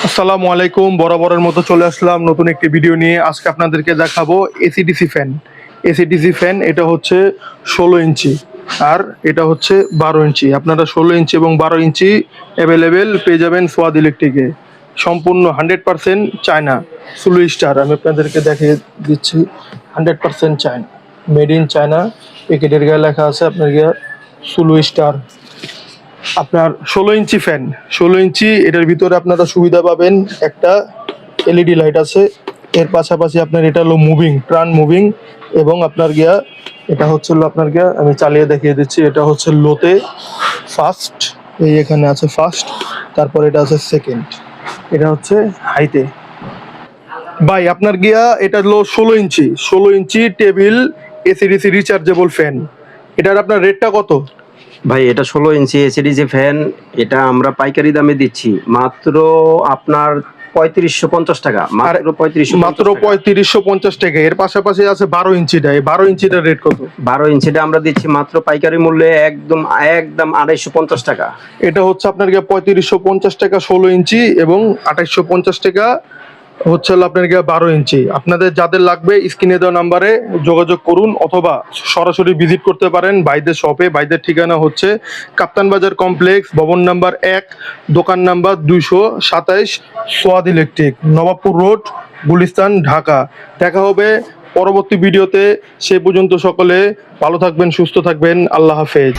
আসসালামু আলাইকুম। বরাবরের মতো চলে আসলাম নতুন একটি ভিডিও নিয়ে। আজকে আপনাদেরকে দেখাবো এসিডিসি ফ্যান। এসিডিসি ফ্যান এটা হচ্ছে 16 ইঞ্চি আর এটা হচ্ছে 12 ইঞ্চি। আপনারা 16 ইঞ্চি এবং 12 ইঞ্চি অ্যাভেলেবেল পেয়ে যাবেন সোয়াদ ইলেকট্রিকে। সম্পূর্ণ 100% চায়না সুলু স্টার। আমি আপনাদেরকে দেখিয়ে দিচ্ছি, 100% চায়না, মেড ইন চায়না। প্যাকেটের গায়ে লেখা আছে আপনার গিয়ে সুলু স্টার। আপনার 16 ইঞ্চি ফ্যান, 16 ইঞ্চি, এটার ভিতরে আপনারা সুবিধা পাবেন একটা এলইডি লাইট আছে। এর পাশাপাশি আপনার এটা হলো মুভিং, ট্রান মুভিং, এবং আপনার গিয়া এটা হচ্ছে আপনার গিয়া আমি চালিয়ে দেখিয়ে দিচ্ছি। এটা হচ্ছে লোতে ফার্স্ট, এই এখানে আছে ফার্স্ট, তারপর এটা আছে সেকেন্ড, এটা হচ্ছে হাইতে। ভাই আপনার গিয়া এটা হলো 16 ইঞ্চি, 16 ইঞ্চি টেবিল এসিডিসি রিচার্জেবল ফ্যান। এটার আপনার রেটটা কত? ভাই এটা 16 ইঞ্চি এসিডিসি ফ্যান, এটা আমরা পাইকারি দামে দিচ্ছি মাত্র আপনার 3550 টাকা। মাত্র 3550 টাকা। এর পাশাপাশি আছে 12 ইঞ্চিটা। এই 12 ইঞ্চিটার রেট কত? 12 ইঞ্চিটা আমরা দিচ্ছি মাত্র পাইকারি মূল্যে একদম একদম 250 টাকা। এটা হচ্ছে আপনার 3550 টাকা 16 ইঞ্চি, এবং 2850 টাকা হচ্ছে আপনার 12 ইঞ্চি। আপনাদের যাদের লাগবে স্ক্রিনে দেওয়া নাম্বারে যোগাযোগ করুন, অথবা সরাসরি ভিজিট করতে পারেন ভাইদের শপে। ভাইদের ঠিকানা হচ্ছে কাপ্তান বাজার কমপ্লেক্স, ভবন নাম্বার 1, দোকান number 227, Swad electric, Nawabpur road, Gulistan, Dhaka. দেখা হবে পরবর্তী ভিডিওতে। সে পর্যন্ত সকলে ভালো থাকবেন, সুস্থ থাকবেন। আল্লাহ হাফেজ।